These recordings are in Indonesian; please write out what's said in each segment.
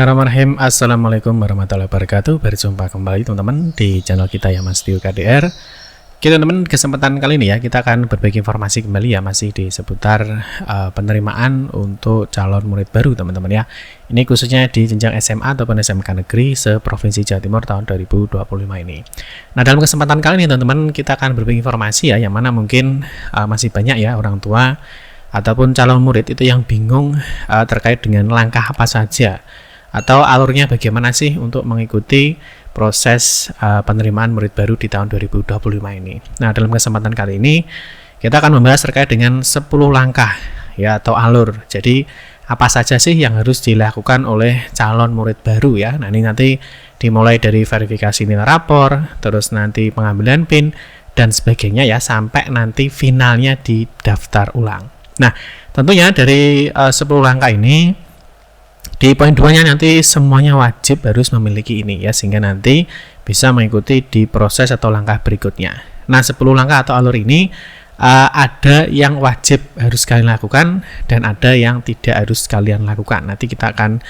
Bismillahirrahmanirrahim. Assalamualaikum warahmatullahi wabarakatuh. Berjumpa kembali teman-teman di channel kita ya Mas Tio KDR. Oke teman-teman, kesempatan kali ini ya kita akan berbagi informasi kembali ya masih di seputar penerimaan untuk calon murid baru teman-teman ya. Ini khususnya di jenjang SMA ataupun SMK negeri se-Provinsi Jawa Timur tahun 2025 ini. Nah, dalam kesempatan kali ini teman-teman kita akan berbagi informasi ya yang mana mungkin masih banyak ya orang tua ataupun calon murid itu yang bingung terkait dengan langkah apa saja atau alurnya bagaimana sih untuk mengikuti proses penerimaan murid baru di tahun 2025 ini. Nah, dalam kesempatan kali ini kita akan membahas terkait dengan 10 langkah ya atau alur. Jadi apa saja sih yang harus dilakukan oleh calon murid baru ya. Nah, ini nanti dimulai dari verifikasi nilai rapor, terus nanti pengambilan PIN dan sebagainya ya sampai nanti finalnya di daftar ulang. Nah, tentunya dari 10 langkah ini di poin 2-nya nanti semuanya wajib harus memiliki ini ya sehingga nanti bisa mengikuti di proses atau langkah berikutnya. Nah, 10 langkah atau alur ini ada yang wajib harus kalian lakukan dan ada yang tidak harus kalian lakukan. Nanti kita akan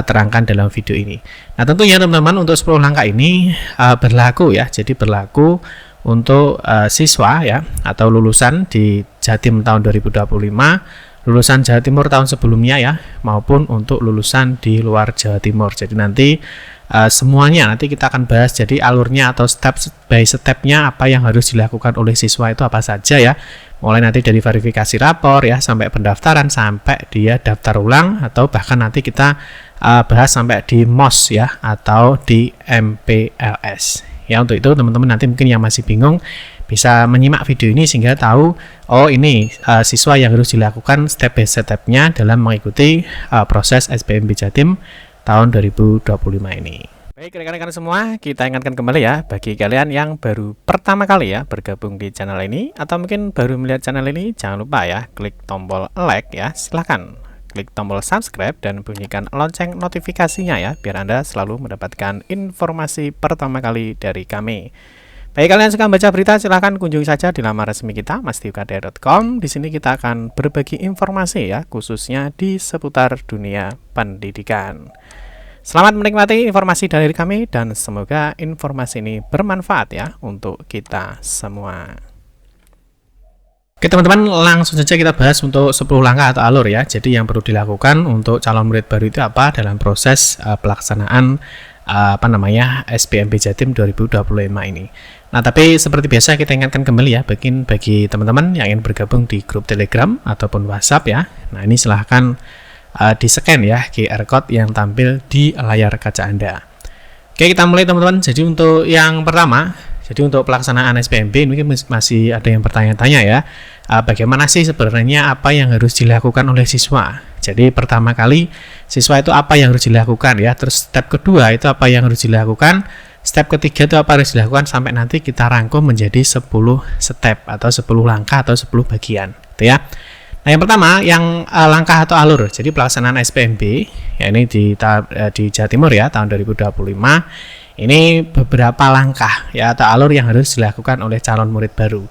terangkan dalam video ini. Nah, tentunya teman-teman untuk 10 langkah ini berlaku ya. Jadi berlaku untuk siswa ya atau lulusan di Jatim tahun 2025, lulusan Jawa Timur tahun sebelumnya ya, maupun untuk lulusan di luar Jawa Timur. Jadi nanti semuanya nanti kita akan bahas jadi alurnya atau step by stepnya apa yang harus dilakukan oleh siswa itu apa saja ya. Mulai nanti dari verifikasi rapor ya sampai pendaftaran sampai dia daftar ulang atau bahkan nanti kita bahas sampai di MOS ya atau di MPLS. Ya, untuk itu teman-teman nanti mungkin yang masih bingung bisa menyimak video ini sehingga tahu oh ini siswa yang harus dilakukan step by step-nya dalam mengikuti proses SBMP Jatim tahun 2025 ini. Baik rekan-rekan semua, kita ingatkan kembali ya bagi kalian yang baru pertama kali ya bergabung di channel ini atau mungkin baru melihat channel ini, jangan lupa ya klik tombol like ya, silahkan klik tombol subscribe dan bunyikan lonceng notifikasinya ya biar Anda selalu mendapatkan informasi pertama kali dari kami. Bagi kalian yang suka baca berita, silahkan kunjungi saja di laman resmi kita mastiukadr.com. Di sini kita akan berbagi informasi ya, khususnya di seputar dunia pendidikan. Selamat menikmati informasi dari kami dan semoga informasi ini bermanfaat ya untuk kita semua. Oke teman-teman, langsung saja kita bahas untuk 10 langkah atau alur ya. Jadi yang perlu dilakukan untuk calon murid baru itu apa dalam proses pelaksanaan SBMP Jatim 2025 ini. Nah, tapi seperti biasa kita ingatkan kembali ya bagi teman-teman yang ingin bergabung di grup Telegram ataupun WhatsApp ya. Nah, ini silahkan di-scan ya QR code yang tampil di layar kaca Anda. Oke, kita mulai teman-teman. Jadi untuk yang pertama, jadi untuk pelaksanaan SBMP mungkin masih ada yang bertanya-tanya ya. Bagaimana sih sebenarnya apa yang harus dilakukan oleh siswa? Jadi pertama kali siswa itu apa yang harus dilakukan ya. Terus step kedua itu apa yang harus dilakukan. Step ketiga itu apa harus dilakukan sampai nanti kita rangkum menjadi 10 step atau 10 langkah atau 10 bagian gitu ya. Nah, yang pertama yang langkah atau alur. Jadi pelaksanaan SBMP ya ini di Jawa Timur ya tahun 2025. Ini beberapa langkah ya atau alur yang harus dilakukan oleh calon murid baru.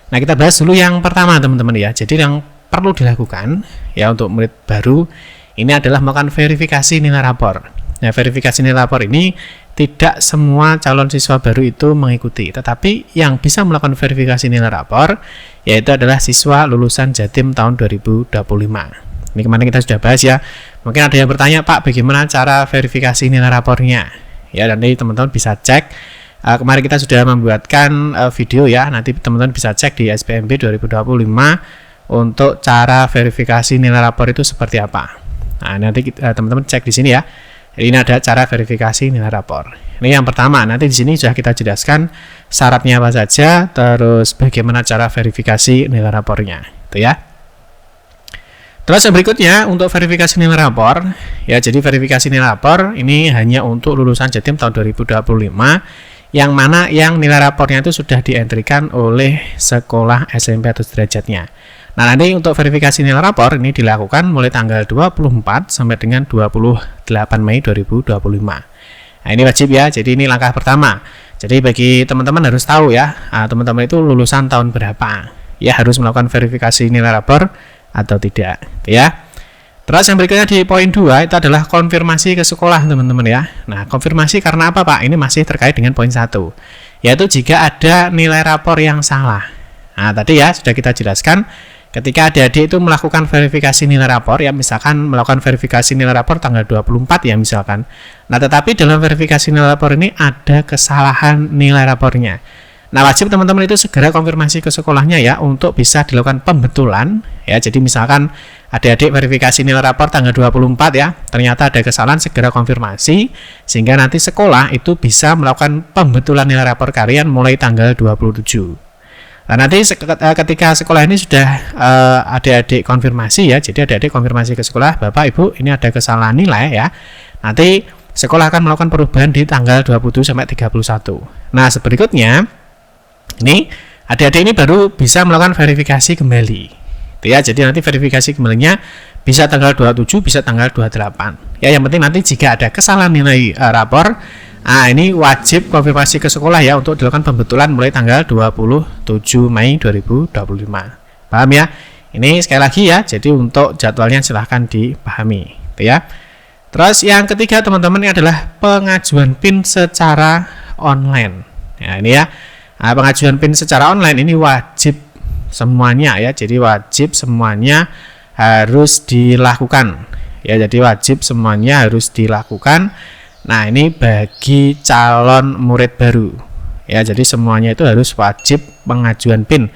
Nah, kita bahas dulu yang pertama teman-teman ya. Jadi yang perlu dilakukan ya untuk murid baru ini adalah melakukan verifikasi nilai rapor. Nah, verifikasi nilai rapor ini tidak semua calon siswa baru itu mengikuti, tetapi yang bisa melakukan verifikasi nilai rapor yaitu adalah siswa lulusan Jatim tahun 2025. Ini kemarin kita sudah bahas ya. Mungkin ada yang bertanya, Pak, bagaimana cara verifikasi nilai rapornya? Ya, nanti teman-teman bisa cek. Kemarin kita sudah membuatkan video ya. Nanti teman-teman bisa cek di SBMP 2025 untuk cara verifikasi nilai rapor itu seperti apa. Nah, nanti teman-teman cek di sini ya. Ini ada cara verifikasi nilai rapor. Ini yang pertama. Nanti di sini sudah kita jelaskan syaratnya apa saja, terus bagaimana cara verifikasi nilai rapornya, itu ya. Terus yang berikutnya untuk verifikasi nilai rapor, ya jadi verifikasi nilai rapor ini hanya untuk lulusan Jatim tahun 2025, yang mana yang nilai rapornya itu sudah dientrikan oleh sekolah SMP atau derajatnya. Nah, nanti untuk verifikasi nilai rapor ini dilakukan mulai tanggal 24 sampai dengan 28 Mei 2025. Nah, ini wajib ya, jadi ini langkah pertama. Jadi bagi teman-teman harus tahu ya, teman-teman itu lulusan tahun berapa. Ya, harus melakukan verifikasi nilai rapor atau tidak, ya. Terus yang berikutnya di poin 2 itu adalah konfirmasi ke sekolah, teman-teman ya. Nah, konfirmasi karena apa, Pak? Ini masih terkait dengan poin 1, yaitu jika ada nilai rapor yang salah. Nah, tadi ya sudah kita jelaskan, ketika adik-adik itu melakukan verifikasi nilai rapor, ya misalkan melakukan verifikasi nilai rapor tanggal 24 ya misalkan. Nah, tetapi dalam verifikasi nilai rapor ini ada kesalahan nilai rapornya. Nah, wajib teman-teman itu segera konfirmasi ke sekolahnya ya untuk bisa dilakukan pembetulan ya. Jadi misalkan adik-adik verifikasi nilai rapor tanggal 24 ya, ternyata ada kesalahan, segera konfirmasi sehingga nanti sekolah itu bisa melakukan pembetulan nilai rapor kalian mulai tanggal 27. Nah, nanti ketika sekolah ini sudah adik-adik konfirmasi ya, jadi adik-adik konfirmasi ke sekolah, Bapak Ibu ini ada kesalahan nilai ya. Nanti sekolah akan melakukan perubahan di tanggal 27 sampai 31. Nah, berikutnya ini adik-adik ini baru bisa melakukan verifikasi kembali. Ya, jadi nanti verifikasi kembalinya bisa tanggal 27, bisa tanggal 28. Ya, yang penting nanti jika ada kesalahan nilai rapor, ini wajib konfirmasi ke sekolah ya untuk dilakukan pembetulan mulai tanggal 27 Mei 2025. Paham ya? Ini sekali lagi ya, jadi untuk jadwalnya silahkan dipahami. Ya. Terus yang ketiga teman-teman ini adalah pengajuan PIN secara online. Ya, ini ya. Nah, pengajuan PIN secara online ini wajib semuanya ya, jadi wajib semuanya harus dilakukan ya, jadi wajib semuanya harus dilakukan. Nah, ini bagi calon murid baru ya, jadi semuanya itu harus wajib pengajuan PIN,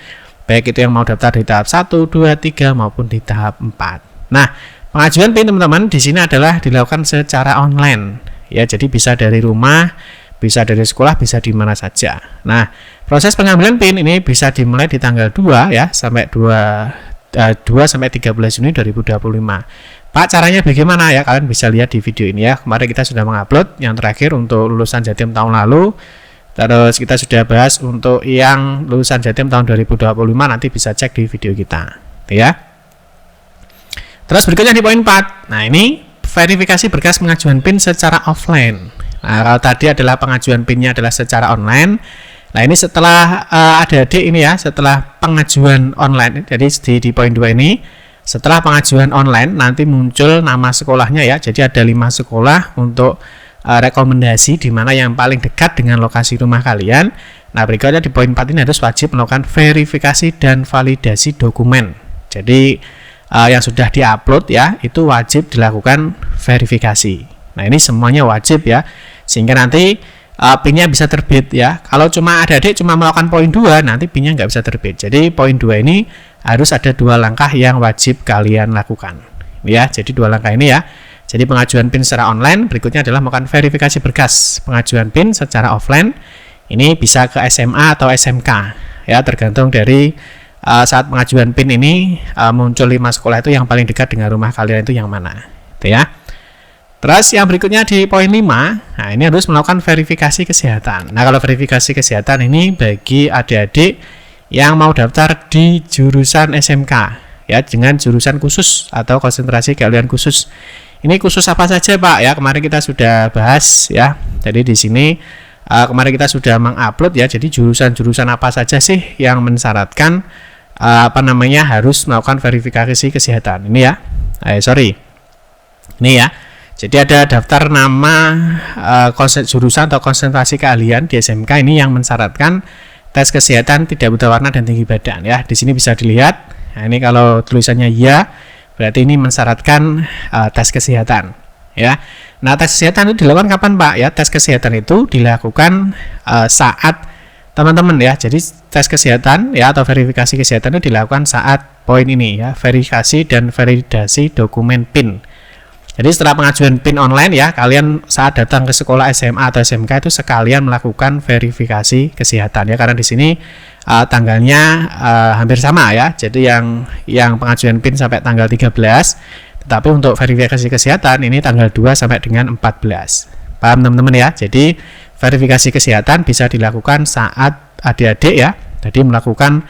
baik itu yang mau daftar di tahap 1, 2, 3 maupun di tahap 4. Nah, pengajuan PIN teman-teman di sini adalah dilakukan secara online ya, jadi bisa dari rumah, bisa dari sekolah, bisa di mana saja. Nah, proses pengambilan PIN ini bisa dimulai di tanggal 2 ya sampai 2 sampai 13 Juni 2025. Pak, caranya bagaimana ya? Kalian bisa lihat di video ini ya. Kemarin kita sudah mengupload yang terakhir untuk lulusan Jatim tahun lalu. Terus kita sudah bahas untuk yang lulusan Jatim tahun 2025, nanti bisa cek di video kita. Ya. Terus berikutnya di poin 4. Nah, ini verifikasi berkas pengajuan PIN secara offline. Nah, kalau tadi adalah pengajuan PIN-nya adalah secara online. Nah, ini setelah adik-adik ini ya, setelah pengajuan online. Jadi di poin 2 ini, setelah pengajuan online nanti muncul nama sekolahnya ya. Jadi ada 5 sekolah untuk rekomendasi di mana yang paling dekat dengan lokasi rumah kalian. Nah, berikutnya di poin 4 ini harus wajib melakukan verifikasi dan validasi dokumen. Jadi yang sudah diupload ya, itu wajib dilakukan verifikasi. Nah, ini semuanya wajib ya, sehingga nanti PIN-nya bisa terbit ya. Kalau cuma adik-adik cuma melakukan poin 2, nanti PIN-nya nggak bisa terbit. Jadi poin 2 ini harus ada 2 langkah yang wajib kalian lakukan ya. Jadi 2 langkah ini ya. Jadi pengajuan PIN secara online, berikutnya adalah melakukan verifikasi berkas pengajuan PIN secara offline. Ini bisa ke SMA atau SMK ya, tergantung dari saat pengajuan PIN ini muncul 5 sekolah itu yang paling dekat dengan rumah kalian itu yang mana itu ya. Terus yang berikutnya di poin 5, nah ini harus melakukan verifikasi kesehatan. Nah, kalau verifikasi kesehatan ini bagi adik-adik yang mau daftar di jurusan SMK ya, dengan jurusan khusus atau konsentrasi keahlian khusus. Ini khusus apa saja, Pak? Ya, kemarin kita sudah bahas ya. Jadi di sini kemarin kita sudah mengupload ya. Jadi jurusan-jurusan apa saja sih yang mensyaratkan harus melakukan verifikasi kesehatan. Ini ya. Ini ya. Jadi ada daftar nama jurusan atau konsentrasi keahlian di SMK ini yang mensyaratkan tes kesehatan tidak buta warna dan tinggi badan ya. Di sini bisa dilihat. Nah, ini kalau tulisannya ya, berarti ini mensyaratkan tes kesehatan ya. Nah, tes kesehatan itu dilakukan kapan, Pak? Ya, tes kesehatan itu dilakukan saat teman-teman ya. Jadi tes kesehatan ya atau verifikasi kesehatan itu dilakukan saat poin ini ya, verifikasi dan validasi dokumen PIN. Jadi setelah pengajuan PIN online ya, kalian saat datang ke sekolah SMA atau SMK itu sekalian melakukan verifikasi kesehatan ya, karena di sini tanggalnya hampir sama ya. Jadi yang pengajuan PIN sampai tanggal 13, tetapi untuk verifikasi kesehatan ini tanggal 2 sampai dengan 14. Paham teman-teman ya? Jadi verifikasi kesehatan bisa dilakukan saat adik-adik ya, jadi melakukan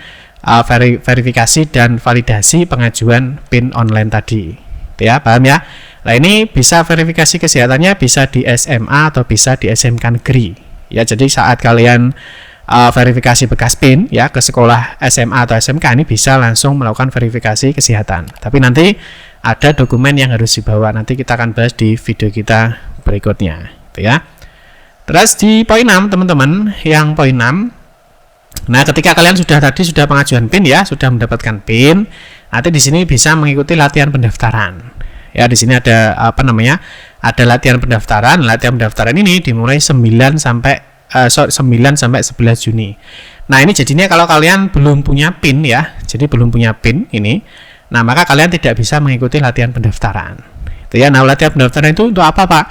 verifikasi dan validasi pengajuan PIN online tadi. Ya, paham ya? Nah, ini bisa verifikasi kesehatannya bisa di SMA atau bisa di SMK negeri. Ya, jadi saat kalian verifikasi bekas PIN ya ke sekolah SMA atau SMK ini bisa langsung melakukan verifikasi kesehatan. Tapi nanti ada dokumen yang harus dibawa. Nanti kita akan bahas di video kita berikutnya, gitu ya. Terus di poin 6, teman-teman, yang poin 6. Nah, ketika kalian sudah pengajuan PIN ya, sudah mendapatkan PIN, nanti di sini bisa mengikuti latihan pendaftaran. Ya, di sini ada ada latihan pendaftaran. Latihan pendaftaran ini dimulai 9 sampai 11 Juni. Nah, ini jadinya kalau kalian belum punya PIN ya, jadi belum punya PIN ini, nah maka kalian tidak bisa mengikuti latihan pendaftaran. Itu ya. Nah, latihan pendaftaran itu untuk apa, Pak?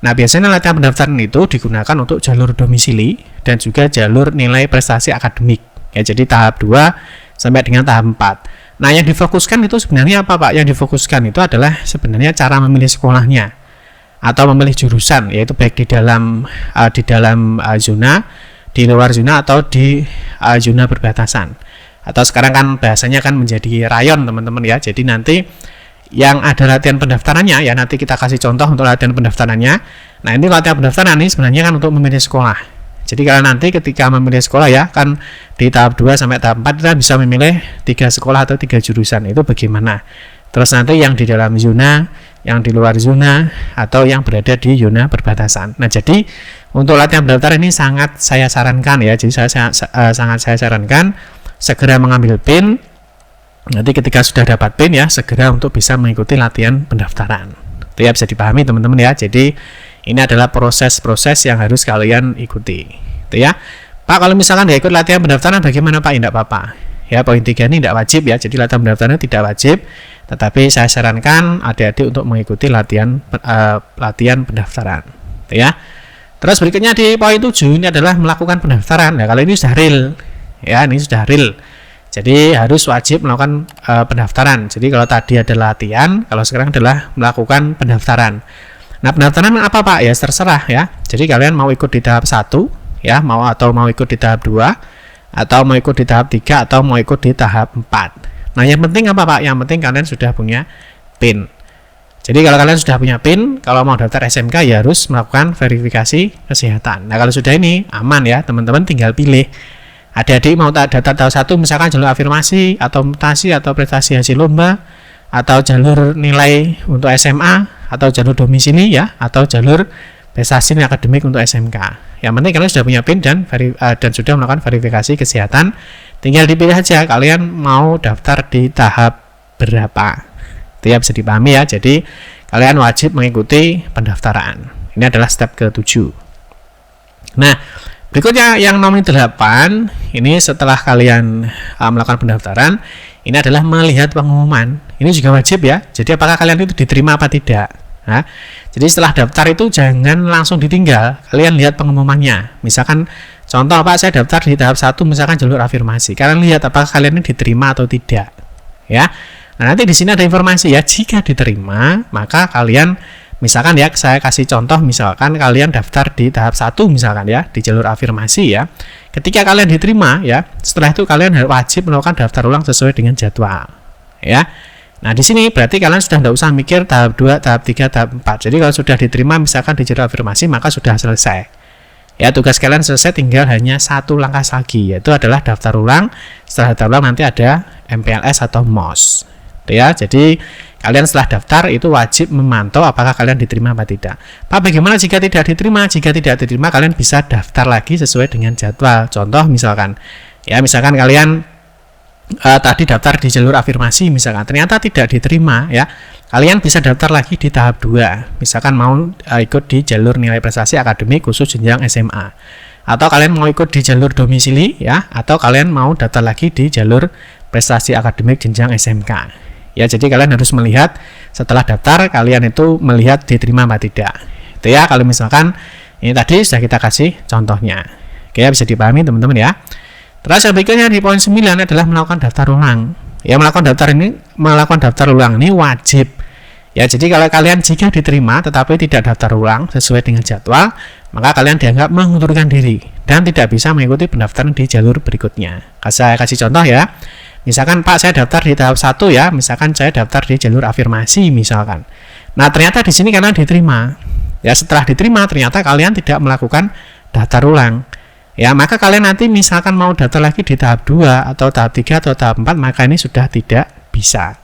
Nah, biasanya latihan pendaftaran itu digunakan untuk jalur domisili dan juga jalur nilai prestasi akademik. Ya, jadi tahap 2 sampai dengan tahap 4. Nah, yang difokuskan itu sebenarnya apa, Pak? Yang difokuskan itu adalah sebenarnya cara memilih sekolahnya atau memilih jurusan, yaitu baik di dalam zona, di luar zona, atau di zona perbatasan. Atau sekarang kan bahasanya kan menjadi rayon, teman-teman ya. Jadi nanti yang ada latihan pendaftarannya ya, nanti kita kasih contoh untuk latihan pendaftarannya. Nah, ini latihan pendaftaran ini sebenarnya kan untuk memilih sekolah. Jadi kalau nanti ketika memilih sekolah ya, kan di tahap 2 sampai tahap 4 kita bisa memilih 3 sekolah atau 3 jurusan. Itu bagaimana? Terus nanti yang di dalam zona, yang di luar zona, atau yang berada di zona perbatasan. Nah, jadi untuk latihan pendaftaran ini sangat saya sarankan ya. Jadi sangat saya sarankan segera mengambil PIN. Nanti ketika sudah dapat PIN ya, segera untuk bisa mengikuti latihan pendaftaran. Itu ya, bisa dipahami teman-teman ya. Jadi ini adalah proses-proses yang harus kalian ikuti. Itu ya. Pak, kalau misalkan nggak ikut latihan pendaftaran bagaimana, Pak? Tidak apa-apa. Ya, poin 3 ini tidak wajib ya. Jadi latihan pendaftaran tidak wajib, tetapi saya sarankan adik-adik untuk mengikuti latihan pendaftaran. Itu ya. Terus berikutnya di poin 7 ini adalah melakukan pendaftaran. Nah, kalau ini sudah real. Ya, ini sudah real. Jadi harus wajib melakukan pendaftaran. Jadi kalau tadi ada latihan, kalau sekarang adalah melakukan pendaftaran. Nah, pendaftaran apa, Pak? Ya, terserah ya. Jadi kalian mau ikut di tahap 1 ya, mau ikut di tahap 2, atau mau ikut di tahap 3, atau mau ikut di tahap 4. Nah, yang penting apa, Pak? Yang penting kalian sudah punya PIN. Jadi kalau kalian sudah punya PIN, kalau mau daftar SMK ya harus melakukan verifikasi kesehatan. Nah, kalau sudah ini aman ya, teman-teman tinggal pilih. Adik-adik mau daftar tahap 1 misalkan jalur afirmasi atau mutasi atau prestasi hasil lomba, atau jalur nilai untuk SMA, atau jalur domisili ya, atau jalur prestasi akademik untuk SMK. Yang penting kalian sudah punya PIN dan sudah melakukan verifikasi kesehatan. Tinggal dipilih aja kalian mau daftar di tahap berapa. Itu ya, bisa dipahami ya. Jadi kalian wajib mengikuti pendaftaran. Ini adalah step ke-7. Nah, berikutnya yang nomor 8, ini setelah kalian melakukan pendaftaran, ini adalah melihat pengumuman. Ini juga wajib ya. Jadi apakah kalian itu diterima apa tidak? Nah, jadi setelah daftar itu jangan langsung ditinggal. Kalian lihat pengumumannya. Misalkan contoh, Pak, saya daftar di tahap 1 misalkan jalur afirmasi. Kalian lihat apakah kalian ini diterima atau tidak. Ya. Nah, nanti di sini ada informasi ya. Jika diterima, maka kalian misalkan ya, saya kasih contoh, misalkan kalian daftar di tahap 1 misalkan ya, di jalur afirmasi ya. Ketika kalian diterima ya, setelah itu kalian wajib melakukan daftar ulang sesuai dengan jadwal. Ya. Nah, di sini berarti kalian sudah tidak usah mikir tahap 2, tahap 3, tahap 4. Jadi kalau sudah diterima misalkan di jalur afirmasi, maka sudah selesai. Ya, tugas kalian selesai, tinggal hanya satu langkah lagi, yaitu adalah daftar ulang. Setelah daftar ulang nanti ada MPLS atau MOS. Ya, jadi kalian setelah daftar itu wajib memantau apakah kalian diterima atau tidak. Pak, bagaimana jika tidak diterima? Jika tidak diterima, kalian bisa daftar lagi sesuai dengan jadwal. Contoh misalkan kalian tadi daftar di jalur afirmasi misalkan ternyata tidak diterima ya, kalian bisa daftar lagi di tahap 2. Misalkan mau ikut di jalur nilai prestasi akademik khusus jenjang SMA, atau kalian mau ikut di jalur domisili ya, atau kalian mau daftar lagi di jalur prestasi akademik jenjang SMK. Ya, jadi kalian harus melihat setelah daftar kalian itu melihat diterima atau tidak. Itu ya, kalau misalkan ini tadi sudah kita kasih contohnya. Oke, bisa dipahami teman-teman ya. Terus yang berikutnya di poin 9 adalah melakukan daftar ulang. Ya, melakukan daftar ulang ini wajib. Ya, jadi kalau kalian jika diterima tetapi tidak daftar ulang sesuai dengan jadwal, maka kalian dianggap mengundurkan diri dan tidak bisa mengikuti pendaftaran di jalur berikutnya. Saya kasih contoh ya. Misalkan, Pak, saya daftar di tahap 1 ya, misalkan saya daftar di jalur afirmasi misalkan. Nah, ternyata di sini kalian diterima. Ya, setelah diterima ternyata kalian tidak melakukan daftar ulang. Ya, maka kalian nanti misalkan mau daftar lagi di tahap 2 atau tahap 3 atau tahap 4, maka ini sudah tidak bisa.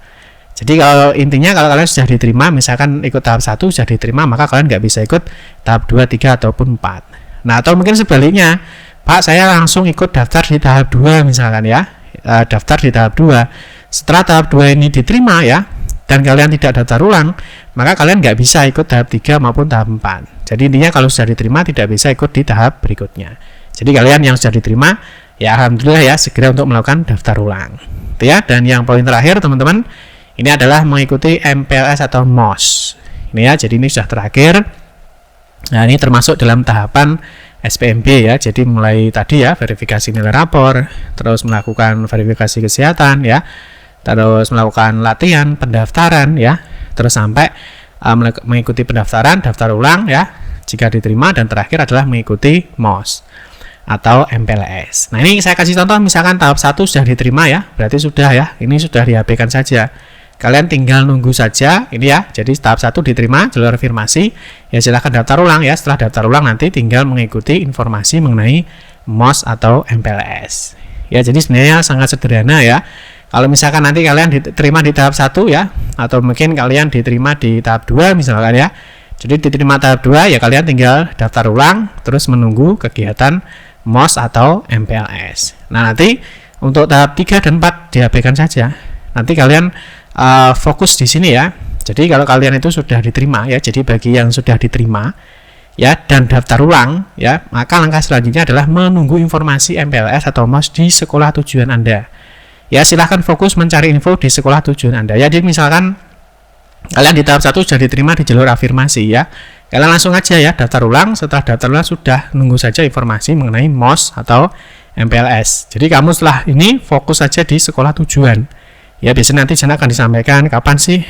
Jadi kalau intinya kalau kalian sudah diterima, misalkan ikut tahap 1 sudah diterima, maka kalian nggak bisa ikut tahap 2, 3 ataupun 4. Nah, atau mungkin sebaliknya, Pak, saya langsung ikut daftar di tahap 2 misalkan ya. Daftar di tahap 2. Setelah tahap 2 ini diterima ya, dan kalian tidak daftar ulang, maka kalian nggak bisa ikut tahap 3 maupun tahap 4. Jadi intinya kalau sudah diterima tidak bisa ikut di tahap berikutnya. Jadi kalian yang sudah diterima, ya alhamdulillah ya, segera untuk melakukan daftar ulang. Ya, dan yang poin terakhir teman-teman, ini adalah mengikuti MPLS atau MOS. Ini ya, jadi ini sudah terakhir. Nah, ini termasuk dalam tahapan SPMB ya. Jadi mulai tadi ya, verifikasi nilai rapor, terus melakukan verifikasi kesehatan ya, terus melakukan latihan pendaftaran ya, terus sampai mengikuti pendaftaran, daftar ulang ya, jika diterima, dan terakhir adalah mengikuti MOS atau MPLS. Nah, ini saya kasih contoh, misalkan tahap 1 sudah diterima ya, berarti sudah ya, ini sudah di-HP-kan saja. Kalian tinggal nunggu saja ini ya. Jadi tahap 1 diterima, jalur afirmasi, ya silahkan daftar ulang ya. Setelah daftar ulang nanti tinggal mengikuti informasi mengenai MOS atau MPLS. Ya, jadi sebenarnya sangat sederhana ya. Kalau misalkan nanti kalian diterima di tahap 1 ya, atau mungkin kalian diterima di tahap 2 misalkan ya. Jadi diterima tahap 2 ya, kalian tinggal daftar ulang terus menunggu kegiatan MOS atau MPLS. Nah, nanti untuk tahap 3 dan 4 di-HP-kan saja. Nanti kalian fokus di sini ya. Jadi kalau kalian itu sudah diterima ya, jadi bagi yang sudah diterima ya dan daftar ulang ya, maka langkah selanjutnya adalah menunggu informasi MPLS atau MOS di sekolah tujuan Anda. Ya, silahkan fokus mencari info di sekolah tujuan Anda. Ya, jadi misalkan kalian di tahap 1 sudah diterima di jalur afirmasi ya, kalian langsung aja ya daftar ulang. Setelah daftar ulang sudah nunggu saja informasi mengenai MOS atau MPLS. Jadi kamu setelah ini fokus saja di sekolah tujuan. Ya, biasanya nanti sana akan disampaikan kapan sih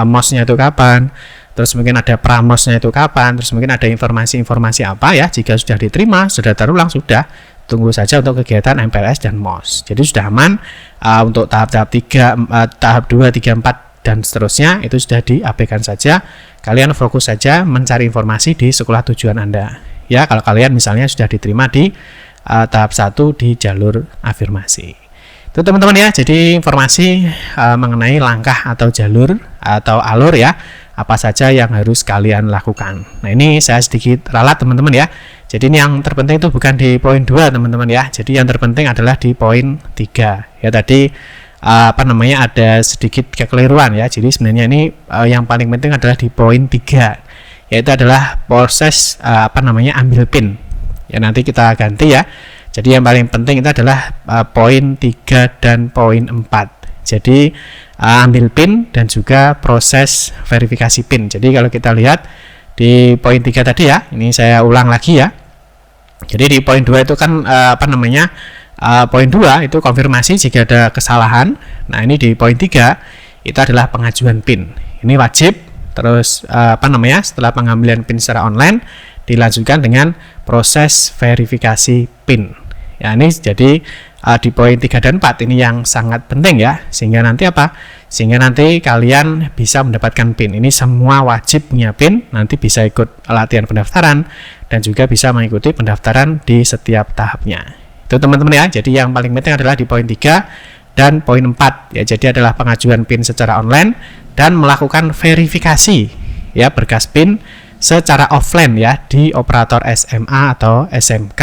MOS-nya itu kapan, terus mungkin ada pramosnya itu kapan, terus mungkin ada informasi-informasi apa ya. Jika sudah diterima, sudah daftar ulang, sudah tunggu saja untuk kegiatan MPLS dan MOS. Jadi sudah aman untuk tahap-tahap 3, tahap 2, 3, 4 dan seterusnya itu sudah di-HP-kan saja. Kalian fokus saja mencari informasi di sekolah tujuan Anda. Ya, kalau kalian misalnya sudah diterima di tahap 1 di jalur afirmasi. Itu teman-teman ya, jadi informasi mengenai langkah atau jalur atau alur ya, apa saja yang harus kalian lakukan. Nah, ini saya sedikit ralat teman-teman ya. Jadi ini yang terpenting itu bukan di poin 2 teman-teman ya. Jadi yang terpenting adalah di poin 3. Ya, tadi ada sedikit kekeliruan ya. Jadi sebenarnya ini yang paling penting adalah di poin 3. Yaitu adalah proses ambil PIN. Ya, nanti kita ganti ya. Jadi yang paling penting itu adalah poin 3 dan poin 4. Jadi ambil PIN dan juga proses verifikasi PIN. Jadi kalau kita lihat di poin 3 tadi ya, ini saya ulang lagi ya. Jadi di poin 2 itu kan poin 2 itu konfirmasi jika ada kesalahan. Nah, ini di poin 3 itu adalah pengajuan PIN. Ini wajib. Terus setelah pengambilan PIN secara online dilanjutkan dengan proses verifikasi PIN. Ya, ini jadi di poin 3 dan 4 ini yang sangat penting ya, sehingga nanti sehingga nanti kalian bisa mendapatkan PIN. Ini semua wajib punya PIN, nanti bisa ikut latihan pendaftaran dan juga bisa mengikuti pendaftaran di setiap tahapnya. Itu teman-teman ya. Jadi yang paling penting adalah di poin 3 dan poin 4 ya. Jadi adalah pengajuan PIN secara online dan melakukan verifikasi ya berkas PIN secara offline ya di operator SMA atau SMK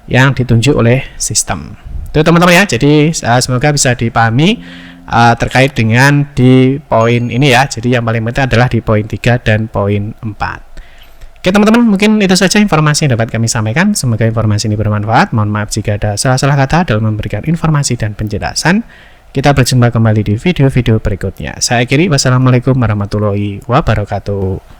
yang ditunjuk oleh sistem. Itu teman-teman ya. Jadi semoga bisa dipahami terkait dengan di poin ini ya. Jadi yang paling penting adalah di poin 3 dan poin 4. Oke teman-teman, mungkin itu saja informasi yang dapat kami sampaikan. Semoga informasi ini bermanfaat. Mohon maaf jika ada salah-salah kata dalam memberikan informasi dan penjelasan. Kita berjumpa kembali di video-video berikutnya. Saya akhiri, wassalamualaikum warahmatullahi wabarakatuh.